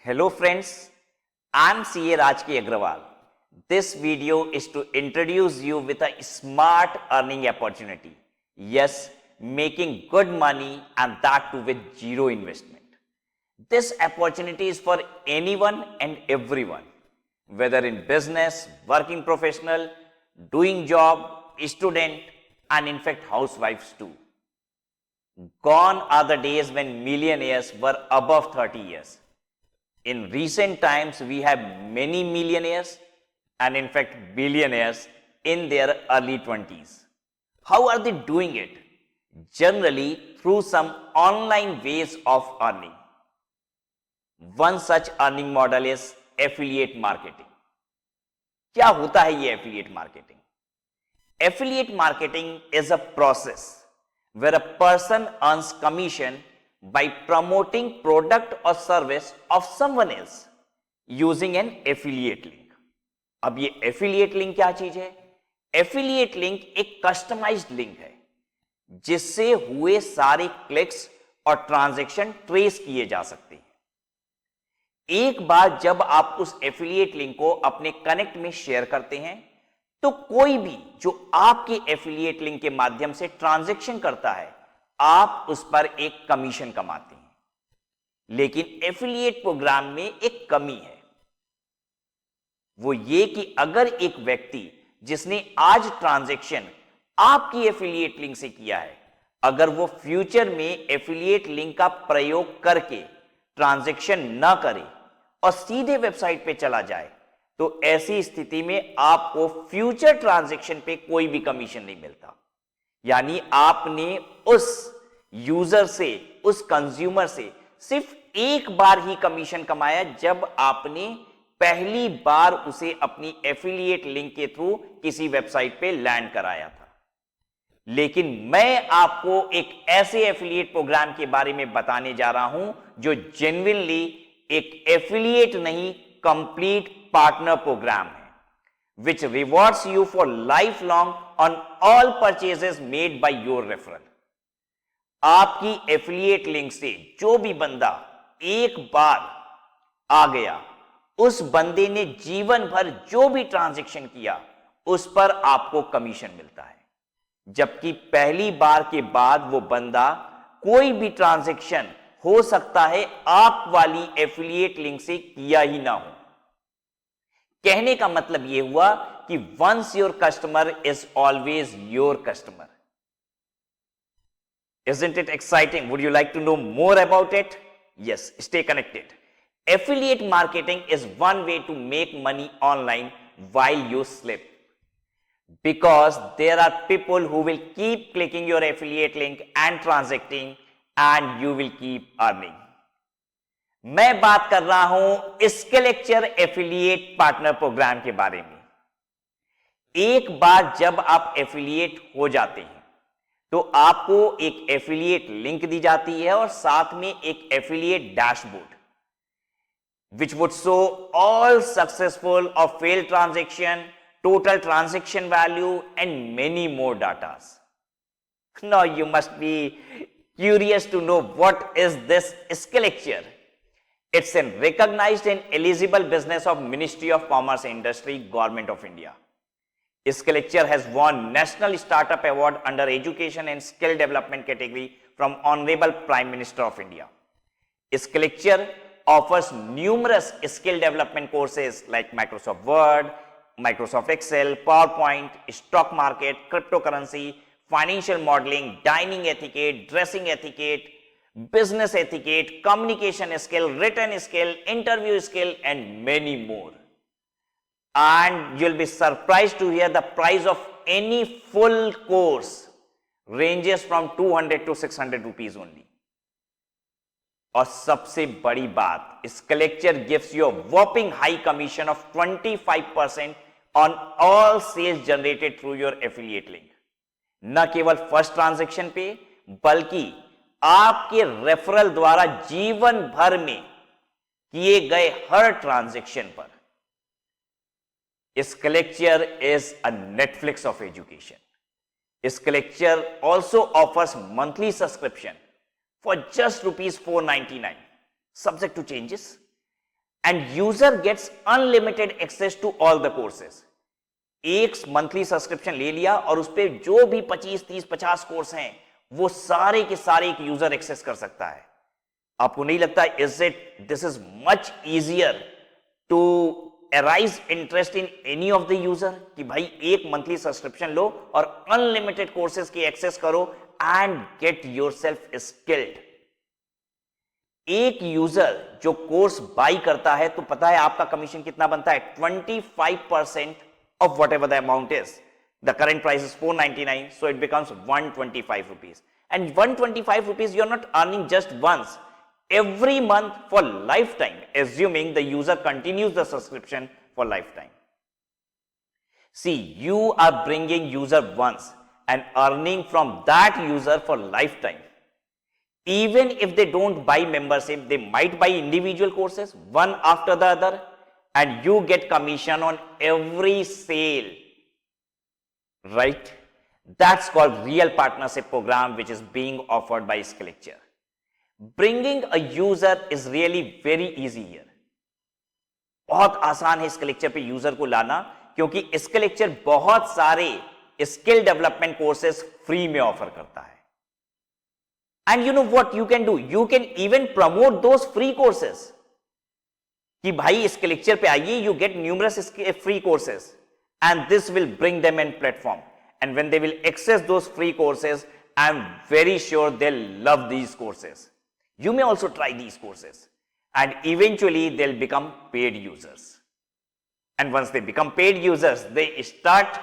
Hello friends, I'm CA Rajki Agrawal. This video is to introduce you with a smart earning opportunity. Yes, making good money and that too with zero investment. This opportunity is for anyone and everyone, whether in business, working professional, doing job, student, and in fact housewives too. Gone are the days when millionaires were above 30 years. In recent times, we have many millionaires and in fact billionaires in their early 20s. How are they doing it? Generally through some online ways of earning. One such earning model is affiliate marketing. क्या होता है ये affiliate marketing? Affiliate marketing is a process where a person earns commission by promoting product or service of someone else using an affiliate link. अब ये affiliate link क्या चीज है? Affiliate link एक customized link है जिससे हुए सारे क्लिक्स और ट्रांजैक्शन ट्रेस किए जा सकते हैं। एक बार जब आप उस एफिलिएट लिंक को अपने कनेक्ट में शेयर करते हैं तो कोई भी जो आपके एफिलिएट लिंक के माध्यम से ट्रांजैक्शन करता है आप उस पर एक कमीशन कमाते हैं। लेकिन एफिलिएट प्रोग्राम में एक कमी है, वो ये कि अगर एक व्यक्ति जिसने आज ट्रांजैक्शन आपकी एफिलिएट लिंक से किया है, अगर वो फ्यूचर में एफिलिएट लिंक का प्रयोग करके ट्रांजैक्शन न करे और सीधे वेबसाइट पे चला जाए तो ऐसी स्थिति में आपको फ्यूचर ट्रांजैक्शन पे कोई भी कमीशन नहीं मिलता। यानी आपने उस यूजर से, उस कंज्यूमर से सिर्फ एक बार ही कमीशन कमाया जब आपने पहली बार उसे अपनी एफिलिएट लिंक के थ्रू किसी वेबसाइट पे लैंड कराया था। लेकिन मैं आपको एक ऐसे एफिलिएट प्रोग्राम के बारे में बताने जा रहा हूं जो जेन्युइनली एक एफिलिएट नहीं, कंप्लीट पार्टनर प्रोग्राम है, which rewards you for lifelong on all purchases made by your referral. आपकी एफिलिएट लिंक से जो भी बंदा एक बार आ गया, उस बंदे ने जीवन भर जो भी ट्रांजैक्शन किया उस पर आपको कमीशन मिलता है। जबकि पहली बार के बाद वो बंदा कोई भी ट्रांजैक्शन हो सकता है आप वाली एफिलिएट लिंक से किया ही ना हो। कहने का मतलब यह हुआ कि once your customer is always your customer. Isn't it exciting? Would you like to know more about it? Yes, stay connected. Affiliate marketing is one way to make money online while you sleep. Because there are people who will keep clicking your affiliate link and transacting and you will keep earning. मैं बात कर रहा हूं स्किलेक्चर affiliate partner programme के बारे में। एक बार जब आप एफिलिएट हो जाते हैं तो आपको एक एफिलिएट लिंक दी जाती है और साथ में एक affiliate dashboard which would show all successful or failed transaction, total transaction value and many more datas. Now you must be curious to know what is this Skilllecture. It's a recognized and eligible business of Ministry of Commerce and Industry, Government of India. Skilllecture has won National Startup Award under Education and Skill Development category from Honorable Prime Minister of India. Skilllecture offers numerous skill development courses like Microsoft Word, Microsoft Excel, PowerPoint, stock market, cryptocurrency, financial modeling, dining etiquette, dressing etiquette, business etiquette, communication skill, written skill, interview skill, and many more. And you'll be surprised to hear the price of any full course ranges from 200 to 600 rupees only. और सबसे बड़ी बात, Skilllecture gives you a whopping high commission of 25% on all sales generated through your affiliate link. न केवल first transaction पे बल्कि आपके referral द्वारा जीवन भर में किए गए हर ट्रांजैक्शन पर। Skilllecture is a Netflix of education. Skilllecture also offers monthly subscription for just rupees 499, subject to changes, and user gets unlimited access to all the courses. एक मंथली सब्सक्रिप्शन ले लिया और उस पर जो भी 25, 30, 50 कोर्स हैं वो सारे के सारे एक यूजर एक्सेस कर सकता है. आपको नहीं लगता this is much easier to arise interest in any of the user कि भाई एक मंथली सब्सक्रिप्शन लो और अनलिमिटेड कोर्सेज की एक्सेस करो एंड गेट योरसेल्फ स्किल्ड. एक यूजर जो कोर्स बाई करता है तो पता है आपका कमीशन कितना बनता है? 25% of whatever the amount is. The current price is 499, so it becomes 125 rupees. And 125 rupees you are not earning just once. Every month for lifetime, assuming the user continues the subscription for lifetime. See, you are bringing user once and earning from that user for lifetime. Even if they don't buy membership, they might buy individual courses, one after the other, and you get commission on every sale, right? That's called real partnership program, which is being offered by Skilllecture. Bringing a user is really very easy here. बहुत आसान है Skilllecture पे user को लाना, क्योंकि Skilllecture बहुत सारे skill development courses free में ऑफर करता है. And you know what you can do? You can even promote those free courses. कि भाई Skilllecture पे आइए, you get numerous free courses and this will bring them in platform, and when they will access those free courses, I am very sure they'll love these courses. You may also try these courses and eventually they'll become paid users, and once they become paid users, they start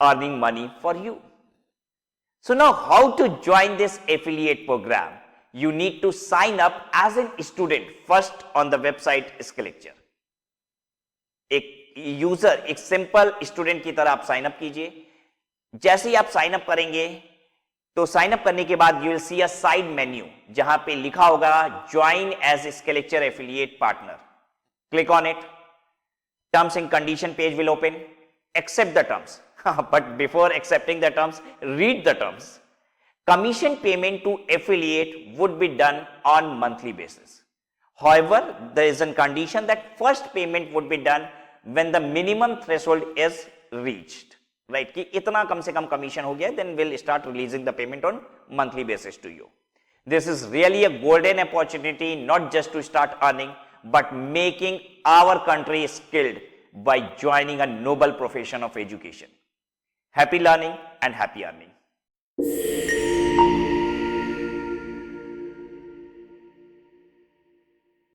earning money for you. So now how to join this affiliate program? You need to sign up as a student first on the website Skilllecture. एक user, एक simple student की तरह आप sign up कीजिए. जैसे ही आप sign up करेंगे तो साइन अप करने के बाद you will see a side menu जहां पे लिखा होगा join as Skilllecture affiliate partner. Click on it. Terms and condition page will open. Accept the terms. But before accepting the terms, read the terms. Commission payment to affiliate would be done on monthly basis. However, there is a condition that first payment would be done when the minimum threshold is reached. Right? कि इतना कम से कम commission हो गया, then we'll start releasing the payment on monthly basis to you. This is really a golden opportunity, not just to start earning, but making our country skilled by joining a noble profession of education. Happy learning and happy earning.